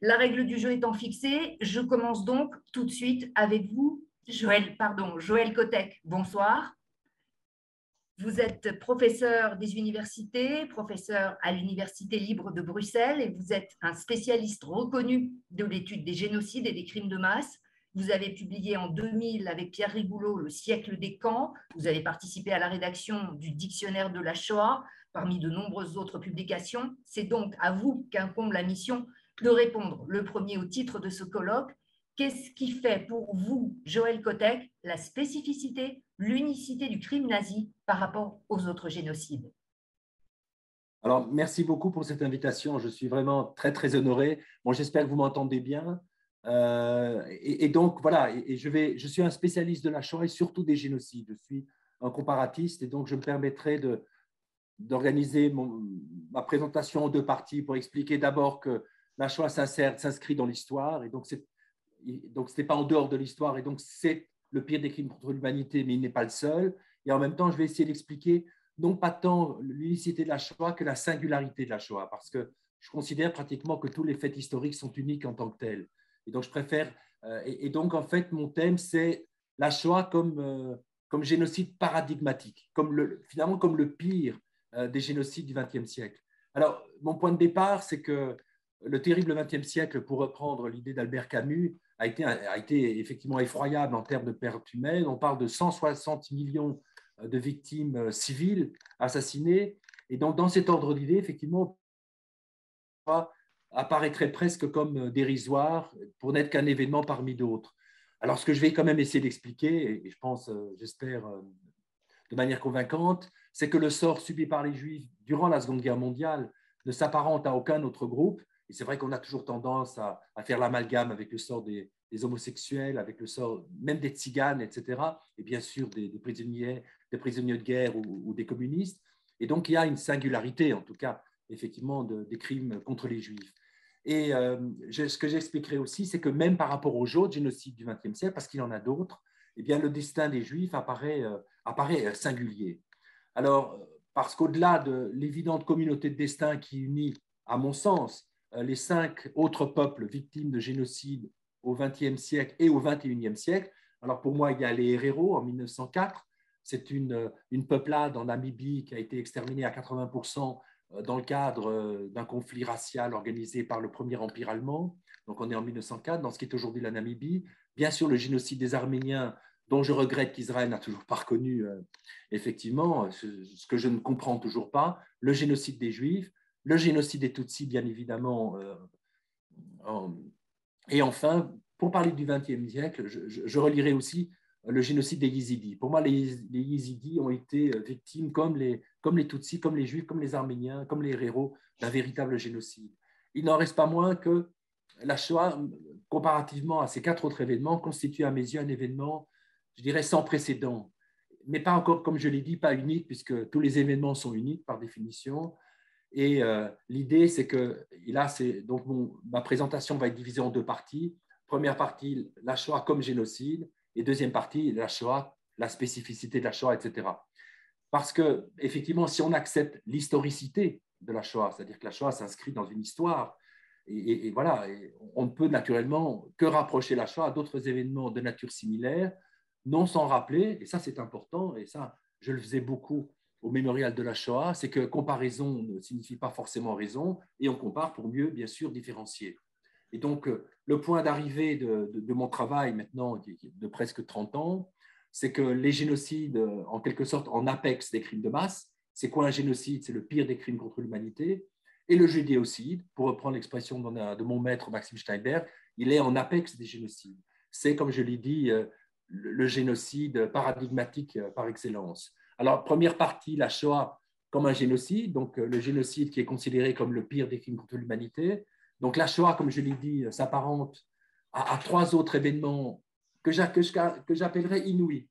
La règle du jeu étant fixée, je commence donc tout de suite avec vous, Joël Kotek. Bonsoir. Vous êtes professeur des universités, professeur à l'Université libre de Bruxelles et vous êtes un spécialiste reconnu de l'étude des génocides et des crimes de masse. Vous avez publié en 2000 avec Pierre Rigoulot Le siècle des camps. Vous avez participé à la rédaction du dictionnaire de la Shoah, parmi de nombreuses autres publications. C'est donc à vous qu'incombe la mission de répondre le premier au titre de ce colloque. Qu'est-ce qui fait pour vous, Joël Kotek, la spécificité, l'unicité du crime nazi par rapport aux autres génocides? Alors, merci beaucoup pour cette invitation. Je suis vraiment très, très honoré. Bon, j'espère que vous m'entendez bien. Et donc, voilà, je suis un spécialiste de la Shoah et surtout des génocides. Je suis un comparatiste et donc je me permettrai d'organiser ma présentation en deux parties pour expliquer d'abord que la Shoah s'inscrit dans l'histoire et donc ce n'est pas en dehors de l'histoire et donc c'est le pire des crimes contre l'humanité, mais il n'est pas le seul. Et en même temps, je vais essayer d'expliquer non pas tant l'unicité de la Shoah que la singularité de la Shoah, parce que je considère pratiquement que tous les faits historiques sont uniques en tant que tels. Et donc, je préfère. Et donc, en fait, mon thème, c'est la Shoah comme génocide paradigmatique, finalement comme le pire des génocides du XXe siècle. Alors, mon point de départ, c'est que le terrible XXe siècle, pour reprendre l'idée d'Albert Camus, a été effectivement effroyable en termes de pertes humaines. On parle de 160 millions de victimes civiles assassinées. Et donc, dans cet ordre d'idée, effectivement, apparaîtrait presque comme dérisoire pour n'être qu'un événement parmi d'autres. Alors, ce que je vais quand même essayer d'expliquer, et je pense, j'espère, de manière convaincante, c'est que le sort subi par les Juifs durant la Seconde Guerre mondiale ne s'apparente à aucun autre groupe. Et c'est vrai qu'on a toujours tendance à faire l'amalgame avec le sort des homosexuels, avec le sort même des tziganes, etc. Et bien sûr des prisonniers de guerre ou des communistes. Et donc, il y a une singularité, en tout cas, effectivement, des crimes contre les Juifs. Et ce que j'expliquerai aussi, c'est que même par rapport aux autres génocides du XXe siècle, parce qu'il y en a d'autres, eh bien, le destin des Juifs apparaît singulier. Alors, parce qu'au-delà de l'évidente communauté de destin qui unit, à mon sens, les 5 autres peuples victimes de génocide au XXe siècle et au XXIe siècle, alors pour moi, il y a les Herero en 1904. C'est une peuplade en Namibie qui a été exterminée à 80% dans le cadre d'un conflit racial organisé par le premier empire allemand. Donc, on est en 1904, dans ce qui est aujourd'hui la Namibie. Bien sûr, le génocide des Arméniens, dont je regrette qu'Israël n'a toujours pas reconnu, effectivement, ce que je ne comprends toujours pas, le génocide des Juifs, le génocide des Tutsis, bien évidemment. Et enfin, pour parler du XXe siècle, je relierai aussi le génocide des Yézidis. Pour moi, les Yézidis ont été victimes, comme les Tutsis, comme les Juifs, comme les Arméniens, comme les Héréros, d'un véritable génocide. Il n'en reste pas moins que la Shoah, comparativement à ces 4 autres événements, constitue à mes yeux un événement, je dirais, sans précédent. Mais pas encore, comme je l'ai dit, pas unique, puisque tous les événements sont uniques par définition. Et l'idée, c'est que, et là, donc ma présentation va être divisée en 2 parties. Première partie, la Shoah comme génocide, et deuxième partie, la Shoah, la spécificité de la Shoah, etc. Parce que, effectivement, si on accepte l'historicité de la Shoah, c'est-à-dire que la Shoah s'inscrit dans une histoire, et voilà, on ne peut naturellement que rapprocher la Shoah à d'autres événements de nature similaire, non sans rappeler, et ça c'est important, et ça je le faisais beaucoup au mémorial de la Shoah, c'est que comparaison ne signifie pas forcément raison, et on compare pour mieux, bien sûr, différencier. Et donc, le point d'arrivée de mon travail maintenant, de presque 30 ans, c'est que les génocides, en quelque sorte, en apex des crimes de masse, c'est quoi un génocide? C'est le pire des crimes contre l'humanité. Et le judéocide, pour reprendre l'expression de mon maître Maxime Steinberg, il est en apex des génocides. C'est, comme je l'ai dit, le génocide paradigmatique par excellence. Alors, première partie, la Shoah comme un génocide, donc le génocide qui est considéré comme le pire des crimes contre l'humanité. Donc la Shoah, comme je l'ai dit, s'apparente à 3 autres événements que j'appellerais inouïs.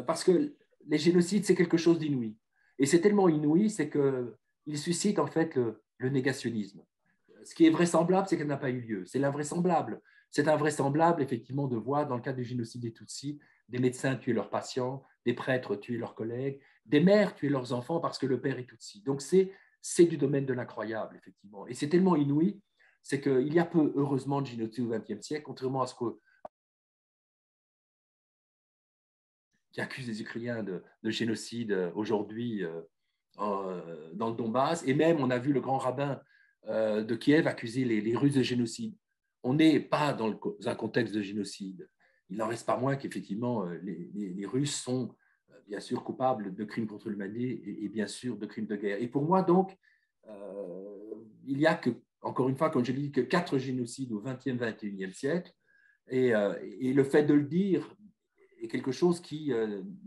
Parce que les génocides, c'est quelque chose d'inouï. Et c'est tellement inouï, c'est qu'il suscite en fait le négationnisme. Ce qui est vraisemblable, c'est qu'elle n'a pas eu lieu. C'est l'invraisemblable. C'est invraisemblable, effectivement, de voir, dans le cas du génocide des Tutsis, des médecins tuer leurs patients, des prêtres tuer leurs collègues, des mères tuer leurs enfants parce que le père est Tutsi. Donc, c'est du domaine de l'incroyable, effectivement. Et c'est tellement inouï, c'est qu'il y a peu, heureusement, de génocide au XXe siècle, contrairement à ce qui accuse les Ukrainiens de génocide aujourd'hui dans le Donbass. Et même, on a vu le grand rabbin de Kiev accuser les Russes de génocide. On n'est pas dans un contexte de génocide. Il n'en reste pas moins qu'effectivement, les Russes sont bien sûr coupables de crimes contre l'humanité et bien sûr de crimes de guerre. Et pour moi, donc, il n'y a que, encore une fois, comme je l'ai dit, que 4 génocides au XXe, XXIe siècle. Et le fait de le dire est quelque chose qui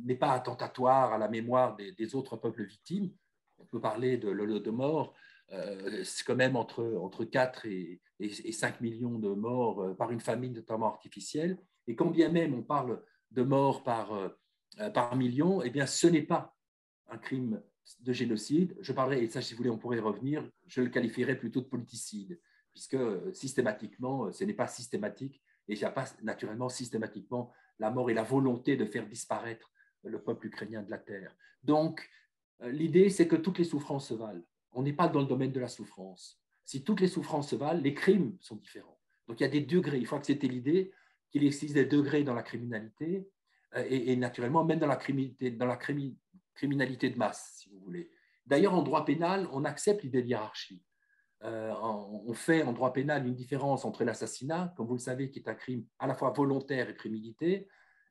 n'est pas attentatoire à la mémoire des autres peuples victimes. On peut parler de l'Holodomor, c'est quand même entre 4 et 5 millions de morts par une famine notamment artificielle. Et quand bien même on parle de morts par million, eh bien ce n'est pas un crime de génocide. Je parlerai, et ça si vous voulez on pourrait y revenir, je le qualifierais plutôt de politicide, puisque systématiquement, ce n'est pas systématique, et il n'y a pas naturellement systématiquement la mort et la volonté de faire disparaître le peuple ukrainien de la terre. Donc, l'idée, c'est que toutes les souffrances se valent. On n'est pas dans le domaine de la souffrance. Si toutes les souffrances se valent, les crimes sont différents. Donc, il y a des degrés. Il faut accepter l'idée qu'il existe des degrés dans la criminalité et naturellement, même dans la criminalité de masse, si vous voulez. D'ailleurs, en droit pénal, on accepte l'idée de hiérarchie. On fait en droit pénal une différence entre l'assassinat, comme vous le savez, qui est un crime à la fois volontaire et prémédité,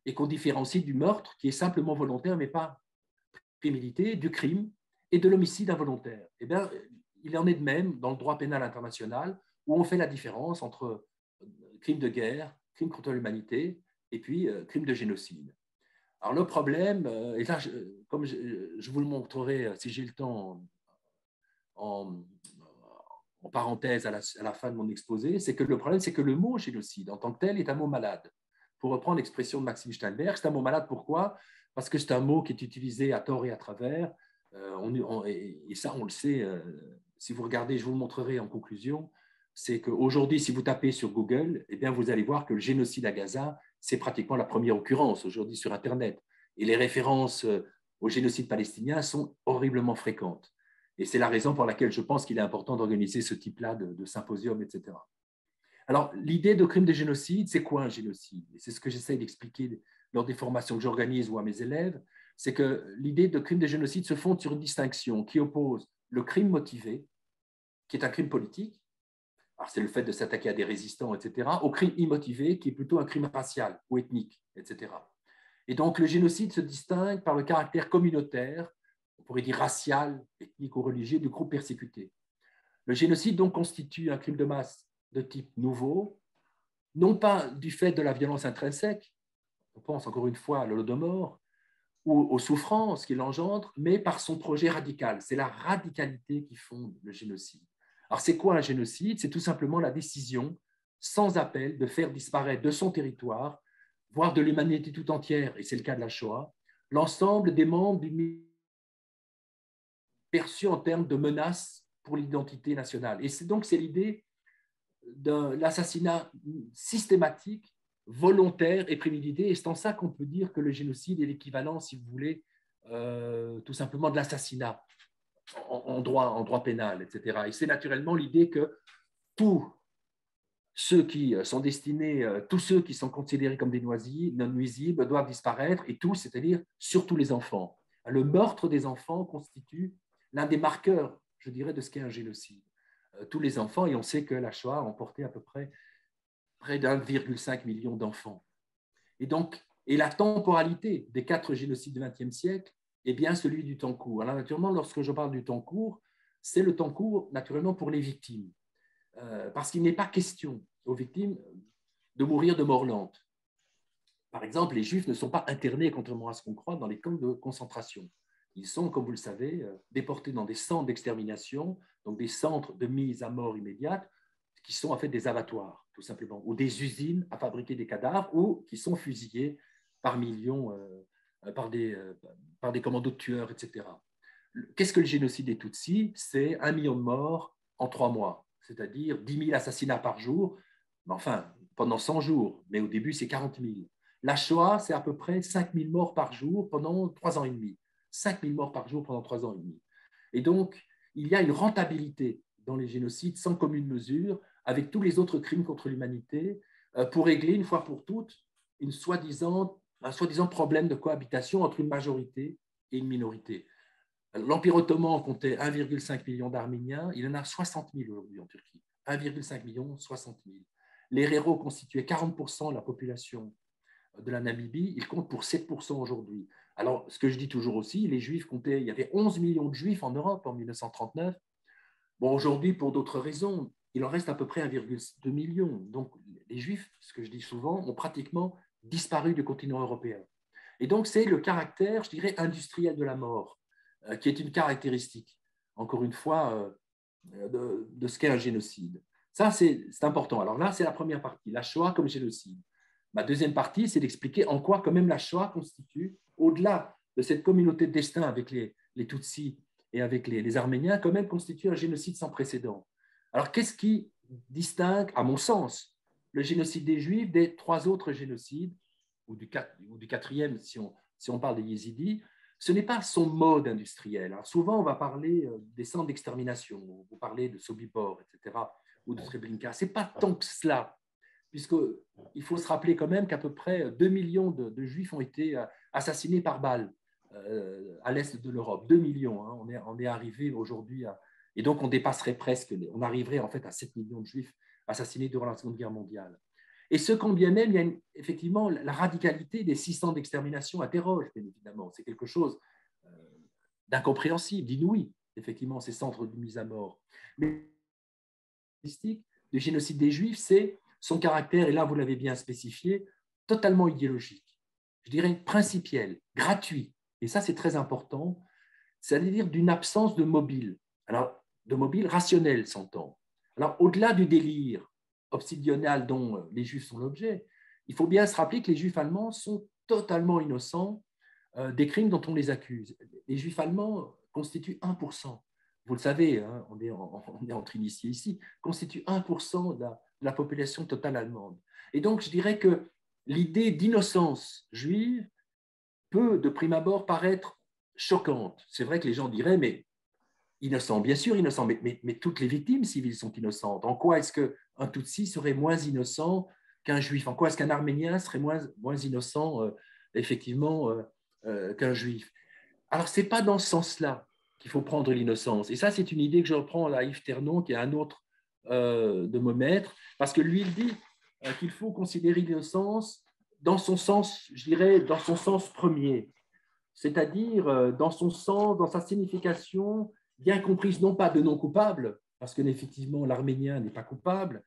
et qu'on différencie du meurtre, qui est simplement volontaire, mais pas prémédité, du crime et de l'homicide involontaire. Eh bien, il en est de même dans le droit pénal international, où on fait la différence entre crime de guerre, crime contre l'humanité, et puis crime de génocide. Alors le problème, et là, comme je vous le montrerai si j'ai le temps en parenthèse à la fin de mon exposé, c'est que le problème, c'est que le mot génocide en tant que tel est un mot malade. Pour reprendre l'expression de Maxime Steinberg, c'est un mot malade. Pourquoi? Parce que c'est un mot qui est utilisé à tort et à travers. Et ça, on le sait. Si vous regardez, je vous le montrerai en conclusion, c'est qu'aujourd'hui, si vous tapez sur Google, eh bien, vous allez voir que le génocide à Gaza, c'est pratiquement la première occurrence aujourd'hui sur Internet. Et les références au génocide palestinien sont horriblement fréquentes. Et c'est la raison pour laquelle je pense qu'il est important d'organiser ce type-là de symposium, etc. Alors, l'idée de crime de génocide, c'est quoi un génocide? Et c'est ce que j'essaie d'expliquer lors des formations que j'organise ou à mes élèves, c'est que l'idée de crime de génocide se fonde sur une distinction qui oppose le crime motivé, qui est un crime politique, c'est le fait de s'attaquer à des résistants, etc., au crime immotivé, qui est plutôt un crime racial ou ethnique, etc. Et donc, le génocide se distingue par le caractère communautaire, on pourrait dire racial, ethnique ou religieux, du groupe persécuté. Le génocide, donc, constitue un crime de masse de type nouveau, non pas du fait de la violence intrinsèque, on pense encore une fois à l'Holodomor, ou aux souffrances qu'il engendre, mais par son projet radical. C'est la radicalité qui fonde le génocide. Alors, c'est quoi un génocide? C'est tout simplement la décision, sans appel, de faire disparaître de son territoire, voire de l'humanité tout entière, et c'est le cas de la Shoah, l'ensemble des membres d'une perçue en termes de menace pour l'identité nationale. Et c'est l'idée de l'assassinat systématique, volontaire et prémédité. Et c'est en ça qu'on peut dire que le génocide est l'équivalent, si vous voulez, tout simplement de l'assassinat en droit pénal, etc. Et c'est naturellement l'idée que tous ceux qui sont destinés, tous ceux qui sont considérés comme des non nuisibles doivent disparaître, et tous, c'est-à-dire surtout les enfants. Le meurtre des enfants constitue l'un des marqueurs, je dirais, de ce qu'est un génocide. Tous les enfants, et on sait que la Shoah a emporté à peu près d'1,5 million d'enfants. Et donc, et la temporalité des 4 génocides du XXe siècle est bien celui du temps court. Alors naturellement, lorsque je parle du temps court, c'est le temps court naturellement pour les victimes. Parce qu'il n'est pas question aux victimes de mourir de mort lente. Par exemple, les Juifs ne sont pas internés, contrairement à ce qu'on croit, dans les camps de concentration. Ils sont, comme vous le savez, déportés dans des centres d'extermination, donc des centres de mise à mort immédiate, qui sont en fait des abattoirs, tout simplement, ou des usines à fabriquer des cadavres, ou qui sont fusillés par millions, par des commandos de tueurs, etc. Qu'est-ce que le génocide des Tutsis? C'est 1 million de morts en 3 mois, c'est-à-dire 10 000 assassinats par jour, enfin, pendant 100 jours, mais au début, c'est 40 000. La Shoah, c'est à peu près 5 000 morts par jour pendant 3 ans et demi. 5 000 morts par jour pendant 3 ans et demi. Et donc, il y a une rentabilité dans les génocides sans commune mesure avec tous les autres crimes contre l'humanité, pour régler une fois pour toutes un soi-disant problème de cohabitation entre une majorité et une minorité. L'Empire ottoman comptait 1,5 million d'Arméniens, il en a 60 000 aujourd'hui en Turquie. 1,5 million, 60 000. Les Héréros constituaient 40% de la population de la Namibie, ils comptent pour 7% aujourd'hui. Alors, ce que je dis toujours aussi, les Juifs comptaient, il y avait 11 millions de Juifs en Europe en 1939. Bon, aujourd'hui, pour d'autres raisons, il en reste à peu près 1,2 million. Donc, les Juifs, ce que je dis souvent, ont pratiquement disparu du continent européen. Et donc, c'est le caractère, je dirais, industriel de la mort, qui est une caractéristique, encore une fois, de ce qu'est un génocide. Ça, c'est important. Alors là, c'est la première partie, la Shoah comme génocide. Ma deuxième partie, c'est d'expliquer en quoi, quand même, la Shoah constitue, au-delà de cette communauté de destin avec les Tutsis et avec les Arméniens, quand même constitue un génocide sans précédent. Alors, qu'est-ce qui distingue, à mon sens, le génocide des Juifs des trois autres génocides, ou du quatrième, si on parle des Yézidis? Ce n'est pas son mode industriel. Alors, souvent, on va parler des centres d'extermination, vous parlez de Sobibor, etc., ou de Treblinka. Ce n'est pas tant que cela, puisqu'il faut se rappeler quand même qu'à peu près 2 millions de Juifs ont été assassinés par balle à l'est de l'Europe. 2 millions, hein. On est arrivé aujourd'hui à... Et donc, on dépasserait presque, on arriverait en fait à 7 millions de Juifs assassinés durant la Seconde Guerre mondiale. Et ce quand bien même, il y a effectivement la radicalité des 600 d'extermination interroge, bien évidemment. C'est quelque chose d'incompréhensible, d'inouï, effectivement, ces centres de mise à mort. Mais le génocide des Juifs, c'est son caractère, et là vous l'avez bien spécifié, totalement idéologique, je dirais principiel, gratuit. Et ça, c'est très important, c'est-à-dire d'une absence de mobile. Alors, de mobile rationnel, s'entend. Alors, au-delà du délire obsidional dont les Juifs sont l'objet, il faut bien se rappeler que les Juifs allemands sont totalement innocents des crimes dont on les accuse. Les Juifs allemands constituent 1%. Vous le savez, hein, on est entre initiés ici, constituent 1% de la population totale allemande. Et donc, je dirais que l'idée d'innocence juive peut, de prime abord, paraître choquante. C'est vrai que les gens diraient, mais innocent, bien sûr innocent, mais toutes les victimes civiles sont innocentes. En quoi est-ce qu'un Tutsi serait moins innocent qu'un Juif? En quoi est-ce qu'un Arménien serait moins innocent, effectivement, qu'un Juif? Alors, ce n'est pas dans ce sens-là qu'il faut prendre l'innocence. Et ça, c'est une idée que je reprends à Yves Ternon, qui est un autre de mes maîtres, parce que lui, il dit qu'il faut considérer l'innocence dans son sens, je dirais, dans son sens premier, c'est-à-dire dans son sens, dans sa signification bien comprise, non pas de non coupable, parce que effectivement l'Arménien n'est pas coupable,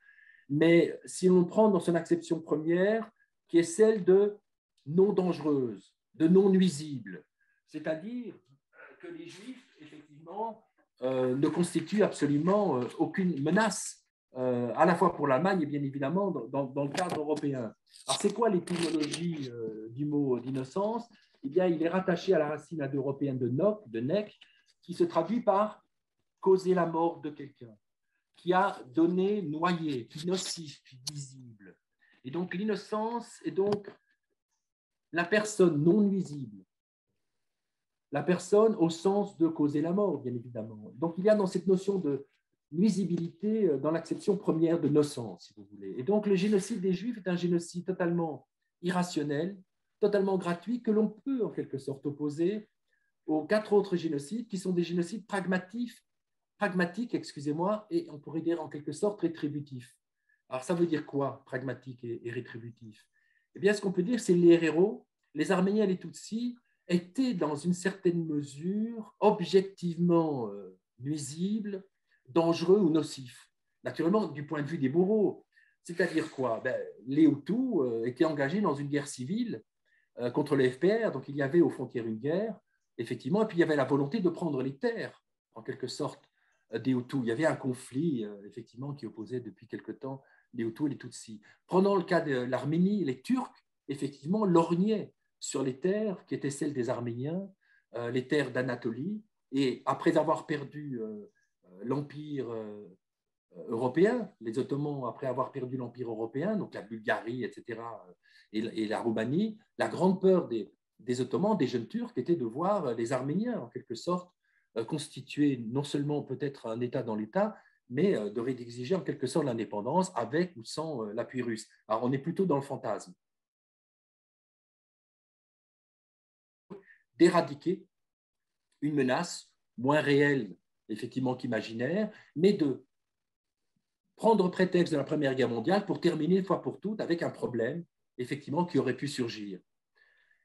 mais si on prend dans son acception première, qui est celle de non dangereuse, de non nuisible, c'est-à-dire que les Juifs, effectivement, ne constituent absolument aucune menace, à la fois pour l'Allemagne et bien évidemment dans le cadre européen. Alors, c'est quoi l'étymologie du mot d'innocence? Eh bien, il est rattaché à la racine indo-européenne de nek, qui se traduit par causer la mort de quelqu'un, qui a donné, noyé, puis nocif, puis visible. Et donc, l'innocence est donc la personne non nuisible, la personne au sens de causer la mort, bien évidemment. Donc, il y a dans cette notion de nuisibilité, dans l'acception première de nocence, si vous voulez. Et donc, le génocide des Juifs est un génocide totalement irrationnel, totalement gratuit, que l'on peut en quelque sorte opposer aux 4 autres génocides, qui sont des génocides pragmatiques, et on pourrait dire en quelque sorte rétributifs. Alors, ça veut dire quoi, pragmatique et rétributif? Eh bien, ce qu'on peut dire, c'est que les héros, les Arméniens et les Tutsis, étaient dans une certaine mesure objectivement nuisibles, dangereux ou nocifs. Naturellement, du point de vue des bourreaux. C'est-à-dire quoi? Les Hutus étaient engagés dans une guerre civile contre les FPR, donc il y avait aux frontières une guerre, effectivement, et puis il y avait la volonté de prendre les terres, en quelque sorte, des Hutus. Il y avait un conflit, effectivement, qui opposait depuis quelque temps les Hutus et les Tutsis. Prenons le cas de l'Arménie, les Turcs, effectivement, lorgnaient sur les terres qui étaient celles des Arméniens, les terres d'Anatolie, et après avoir perdu l'Empire européen, les Ottomans, après avoir perdu l'Empire européen, donc la Bulgarie, etc., et la Roumanie, la grande peur des Ottomans, des jeunes Turcs, était de voir les Arméniens, en quelque sorte, constituer non seulement peut-être un État dans l'État, mais d'exiger en quelque sorte l'indépendance avec ou sans l'appui russe. Alors, on est plutôt dans le fantasme. D'éradiquer une menace moins réelle, effectivement, qu'imaginaire, mais de prendre prétexte de la Première Guerre mondiale pour terminer une fois pour toutes avec un problème, effectivement, qui aurait pu surgir.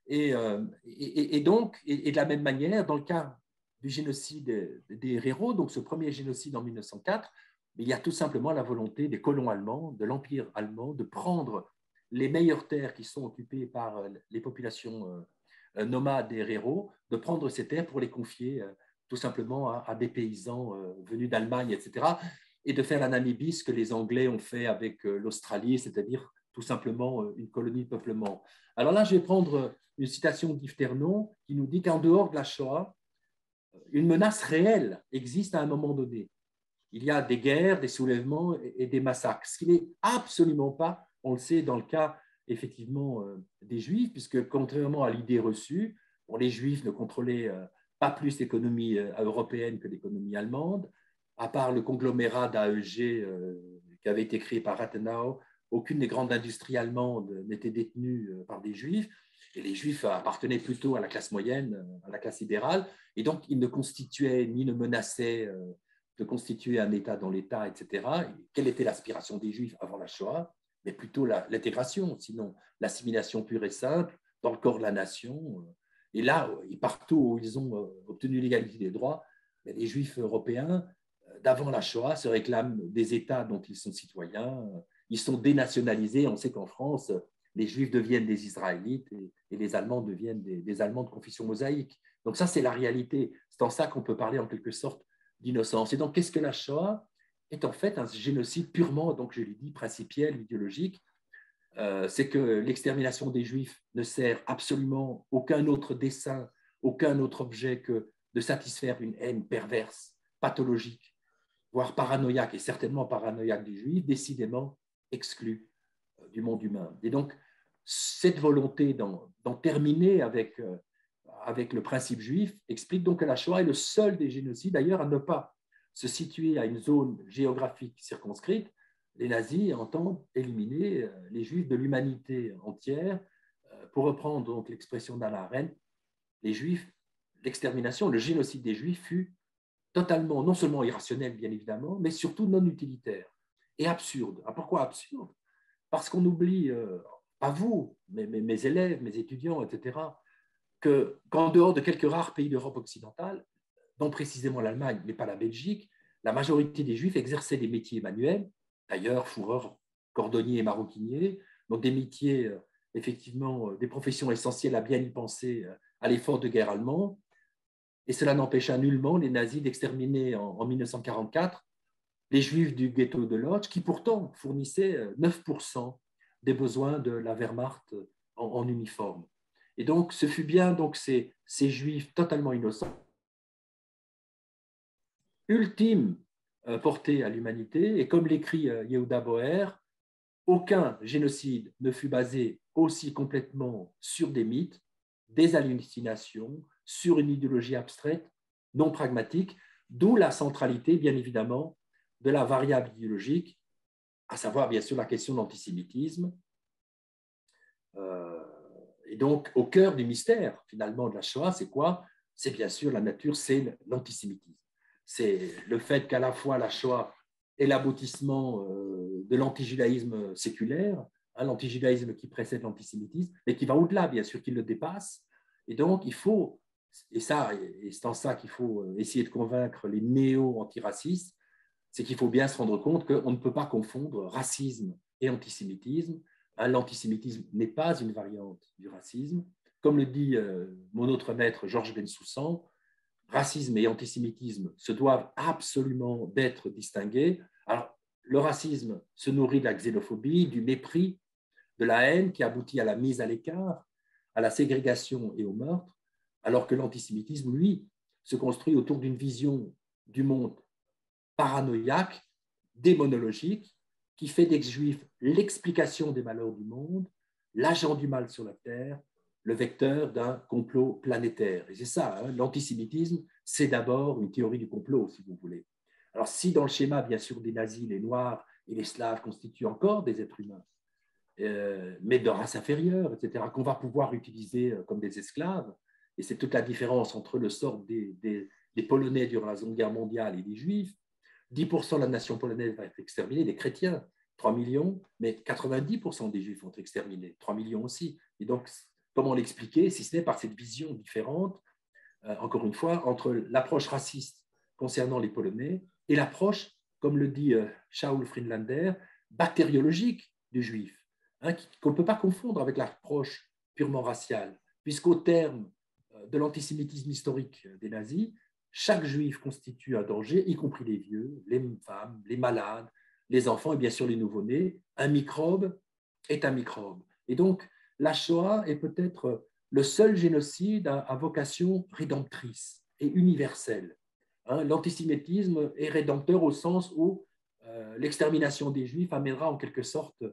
Et de la même manière, dans le cas du génocide des Héréros, donc ce premier génocide en 1904, il y a tout simplement la volonté des colons allemands, de l'Empire allemand, de prendre les meilleures terres qui sont occupées par les populations nomades des Héréros, de prendre ces terres pour les confier tout simplement à des paysans venus d'Allemagne, etc., et de faire la Namibie, ce que les Anglais ont fait avec l'Australie, c'est-à-dire tout simplement une colonie de peuplement. Alors là, je vais prendre une citation d'Yves Ternon qui nous dit qu'en dehors de la Shoah, une menace réelle existe à un moment donné. Il y a des guerres, des soulèvements et des massacres, ce qui n'est absolument pas, on le sait, dans le cas effectivement des Juifs, puisque contrairement à l'idée reçue, les Juifs ne contrôlaient pas plus l'économie européenne que l'économie allemande, à part le conglomérat d'AEG qui avait été créé par Rathenau, aucune des grandes industries allemandes n'était détenue par des Juifs, et les Juifs appartenaient plutôt à la classe moyenne, à la classe libérale, et donc ils ne constituaient ni ne menaçaient de constituer un État dans l'État, etc. Quelle était l'aspiration des Juifs avant la Shoah? Mais plutôt l'intégration, sinon l'assimilation pure et simple dans le corps de la nation. Et là, partout où ils ont obtenu l'égalité des droits, les Juifs européens d'avant la Shoah se réclament des États dont ils sont citoyens. Ils sont dénationalisés. On sait qu'en France, les Juifs deviennent des Israélites et les Allemands deviennent des Allemands de confession mosaïque. Donc ça, c'est la réalité. C'est en ça qu'on peut parler en quelque sorte d'innocence. Et donc, qu'est-ce que la Shoah? Est en fait un génocide purement, donc je l'ai dit, principiel, idéologique. C'est que l'extermination des Juifs ne sert absolument aucun autre dessein, aucun autre objet que de satisfaire une haine perverse, pathologique, voire paranoïaque, et certainement paranoïaque des Juifs, décidément exclus du monde humain. Et donc, cette volonté d'en terminer avec le principe juif explique donc que la Shoah est le seul des génocides, d'ailleurs, à ne pas se situer à une zone géographique circonscrite. Les nazis entendent éliminer les Juifs de l'humanité entière. Pour reprendre donc l'expression d'Hannah Arendt, les Juifs, l'extermination, le génocide des Juifs fut totalement, non seulement irrationnel, bien évidemment, mais surtout non utilitaire et absurde. Ah, pourquoi absurde? Parce qu'on oublie, pas vous, mes élèves, mes étudiants, etc., qu'en dehors de quelques rares pays d'Europe occidentale, dont précisément l'Allemagne, mais pas la Belgique, la majorité des Juifs exerçaient des métiers manuels, tailleurs, fourreurs, cordonniers et maroquiniers, donc des métiers, effectivement, des professions essentielles à bien y penser à l'effort de guerre allemand. Et cela n'empêcha nullement les nazis d'exterminer en 1944 les Juifs du ghetto de Lodz, qui pourtant fournissaient 9% des besoins de la Wehrmacht en uniforme. Et donc, ce fut bien donc, ces Juifs totalement innocents, ultimes portés à l'humanité. Et comme l'écrit Yehuda Boer, aucun génocide ne fut basé aussi complètement sur des mythes, des hallucinations, sur une idéologie abstraite, non pragmatique, d'où la centralité, bien évidemment, de la variable idéologique, à savoir, bien sûr, la question de l'antisémitisme. Et donc, au cœur du mystère, finalement, de la Shoah, c'est quoi? C'est bien sûr la nature, c'est l'antisémitisme. C'est le fait qu'à la fois la Shoah est l'aboutissement de l'antijudaïsme séculaire, l'antijudaïsme qui précède l'antisémitisme, mais qui va au-delà, bien sûr, qui le dépasse. Et donc, il faut, et c'est en ça qu'il faut essayer de convaincre les néo-antiracistes, c'est qu'il faut bien se rendre compte qu'on ne peut pas confondre racisme et antisémitisme. L'antisémitisme n'est pas une variante du racisme. Comme le dit mon autre maître, Georges Bensoussan, racisme et antisémitisme se doivent absolument d'être distingués. Alors, le racisme se nourrit de la xénophobie, du mépris, de la haine qui aboutit à la mise à l'écart, à la ségrégation et au meurtre, alors que l'antisémitisme, lui, se construit autour d'une vision du monde paranoïaque, démonologique, qui fait des Juifs l'explication des malheurs du monde, l'agent du mal sur la terre, le vecteur d'un complot planétaire. Et c'est ça, hein, l'antisémitisme, c'est d'abord une théorie du complot, si vous voulez. Alors, si dans le schéma, bien sûr, des nazis, les Noirs et les Slaves constituent encore des êtres humains, mais de race inférieure, etc., qu'on va pouvoir utiliser comme des esclaves, et c'est toute la différence entre le sort des Polonais durant la Seconde Guerre mondiale et des Juifs. 10% de la nation polonaise va être exterminée, des chrétiens, 3 millions, mais 90% des Juifs vont être exterminés, 3 millions aussi. Et donc, comment l'expliquer, si ce n'est par cette vision différente, encore une fois, entre l'approche raciste concernant les Polonais et l'approche, comme le dit Shaul Friedlander, bactériologique du Juif, hein, qu'on ne peut pas confondre avec l'approche purement raciale, puisqu'au terme de l'antisémitisme historique des nazis, chaque Juif constitue un danger, y compris les vieux, les femmes, les malades, les enfants et bien sûr les nouveau-nés. Un microbe est un microbe. Et donc, la Shoah est peut-être le seul génocide à vocation rédemptrice et universelle. Hein, l'antisémitisme est rédempteur au sens où l'extermination des Juifs amènera en quelque sorte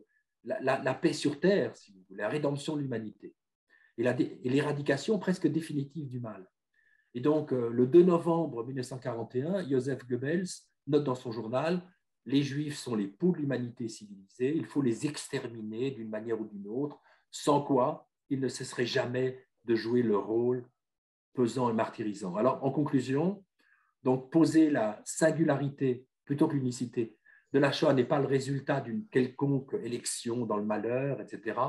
la paix sur terre, si vous voulez, la rédemption de l'humanité et l'éradication presque définitive du mal. Et donc, le 2 novembre 1941, Joseph Goebbels note dans son journal « Les Juifs sont les poux de l'humanité civilisée, il faut les exterminer d'une manière ou d'une autre, sans quoi ils ne cesseraient jamais de jouer leur rôle pesant et martyrisant. » Alors, en conclusion, donc, poser la singularité plutôt que l'unicité de la Shoah n'est pas le résultat d'une quelconque élection dans le malheur, etc.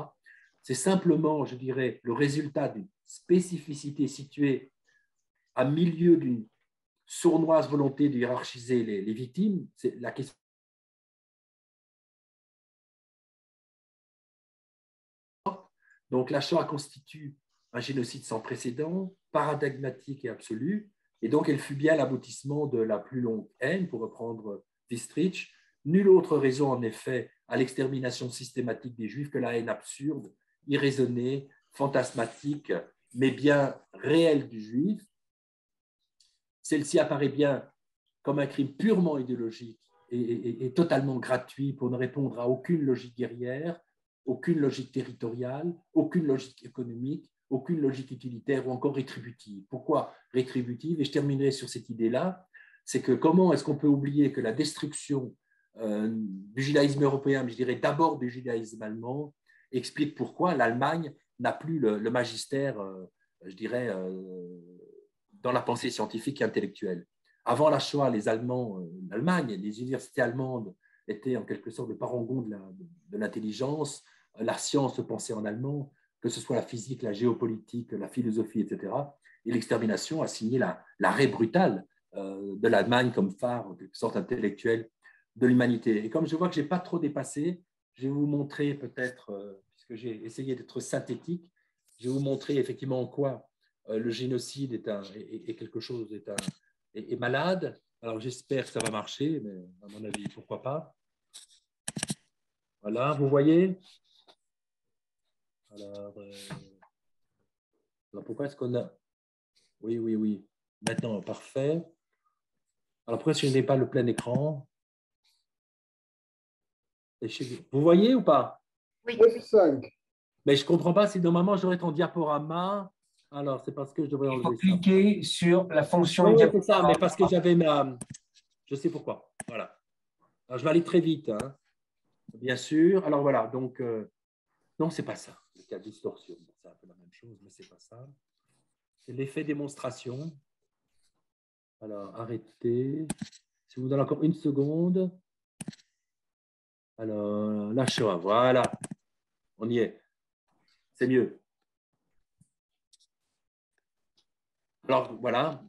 C'est simplement, je dirais, le résultat d'une spécificité située à milieu d'une sournoise volonté de hiérarchiser les victimes. C'est la question. Donc, la Shoah constitue un génocide sans précédent, paradigmatique et absolu, et donc elle fut bien l'aboutissement de la plus longue haine, pour reprendre Dietrich. Nulle autre raison, en effet, à l'extermination systématique des Juifs que la haine absurde, irraisonnée, fantasmatique, mais bien réelle du Juif. Celle-ci apparaît bien comme un crime purement idéologique et totalement gratuit pour ne répondre à aucune logique guerrière, aucune logique territoriale, aucune logique économique, aucune logique utilitaire ou encore rétributive. Pourquoi rétributive? Et je terminerai sur cette idée-là, c'est que comment est-ce qu'on peut oublier que la destruction du judaïsme européen, mais je dirais d'abord du judaïsme allemand, explique pourquoi l'Allemagne n'a plus le magistère, je dirais, dans la pensée scientifique et intellectuelle. Avant la Shoah, les Allemands, l'Allemagne, les universités allemandes étaient en quelque sorte le parangon de l'intelligence, la science se pensait en allemand, que ce soit la physique, la géopolitique, la philosophie, etc. Et l'extermination a signé l'arrêt brutal de l'Allemagne comme phare, en quelque sorte intellectuel, de l'humanité. Et comme je vois que je n'ai pas trop dépassé, je vais vous montrer peut-être, puisque j'ai essayé d'être synthétique, je vais vous montrer effectivement en quoi le génocide est quelque chose, est malade. Alors j'espère que ça va marcher, mais à mon avis, pourquoi pas. Voilà, vous voyez. Alors pourquoi est-ce qu'on a... Oui, oui, oui. Maintenant, parfait. Alors pourquoi est-ce que je n'ai pas le plein écran? Vous voyez ou pas? Oui. Mais je ne comprends pas si normalement j'aurais ton diaporama. Alors, c'est parce que je devrais enlever ça. Il faut cliquer sur la fonction oui, c'est ça, mais parce que j'avais ma... Je sais pourquoi. Voilà. Alors, je vais aller très vite, hein. Bien sûr. Alors, voilà. Donc, non, ce n'est pas ça. Le cas de distorsion, c'est un peu la même chose, mais ce n'est pas ça. C'est l'effet démonstration. Alors, arrêtez. Si je vous donne encore une seconde. Alors, la Shoah, voilà. On y est. C'est mieux. Alors, voilà.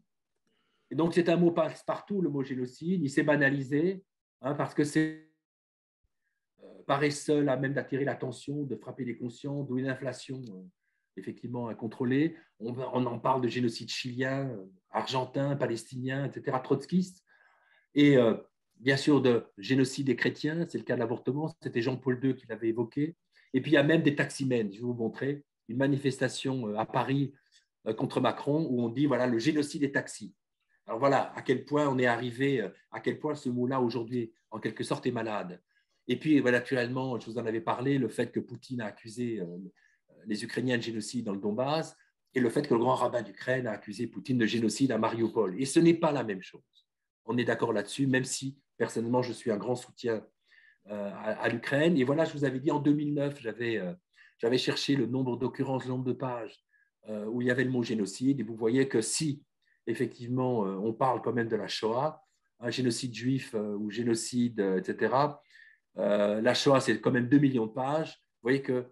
Et donc, c'est un mot passe-partout, le mot génocide. Il s'est banalisé, hein, parce que c'est paraît seul à même d'attirer l'attention, de frapper les conscients, d'où une inflation effectivement incontrôlée. On en parle de génocide chilien, argentin, palestinien, etc., trotskiste. Et bien sûr, de génocide des chrétiens, c'est le cas de l'avortement, c'était Jean-Paul II qui l'avait évoqué. Et puis, il y a même des taximènes. Je vais vous montrer une manifestation à Paris contre Macron où on dit, voilà, le génocide des taxis. Alors voilà, à quel point on est arrivé, à quel point ce mot-là, aujourd'hui, en quelque sorte, est malade. Et puis, naturellement, je vous en avais parlé, le fait que Poutine a accusé les Ukrainiens de génocide dans le Donbass et le fait que le grand rabbin d'Ukraine a accusé Poutine de génocide à Mariupol. Et ce n'est pas la même chose. on est d'accord là-dessus, même si personnellement, je suis un grand soutien à l'Ukraine. Et voilà, je vous avais dit, en 2009, j'avais cherché le nombre d'occurrences, le nombre de pages où il y avait le mot génocide. Et vous voyez que si, effectivement, on parle quand même de la Shoah, un génocide juif ou génocide, etc., la Shoah, c'est quand même 2 millions de pages. Vous voyez que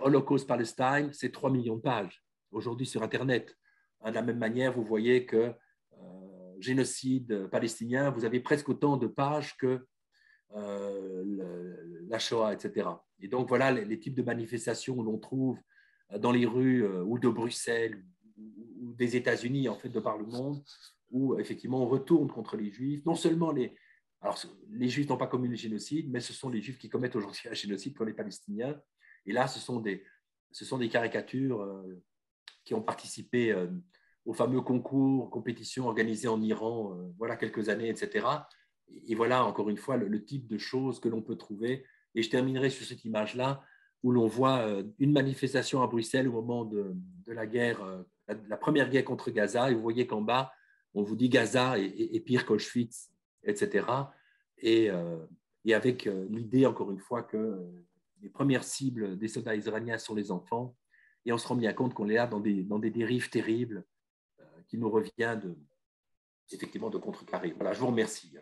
Holocaust Palestine, c'est 3 millions de pages aujourd'hui sur Internet. De la même manière, vous voyez que génocide palestinien, vous avez presque autant de pages que la Shoah, etc. Et donc, voilà les types de manifestations où l'on trouve dans les rues ou de Bruxelles ou des États-Unis, en fait, de par le monde, où effectivement on retourne contre les Juifs. Non seulement alors, les Juifs n'ont pas commis le génocide, mais ce sont les Juifs qui commettent aujourd'hui un génocide pour les Palestiniens. Et là, ce sont des caricatures qui ont participé au fameux concours, compétition organisée en Iran, voilà quelques années, etc. Et voilà, encore une fois, le type de choses que l'on peut trouver. Et je terminerai sur cette image-là, où l'on voit une manifestation à Bruxelles au moment de la guerre, la première guerre contre Gaza, et vous voyez qu'en bas, on vous dit Gaza est pire qu'Auschwitz, etc. Et avec l'idée, encore une fois, que les premières cibles des soldats israéliens sont les enfants, et on se rend bien compte qu'on est là dans des dérives terribles qu'il nous revient effectivement de contrecarrer. Voilà, je vous remercie.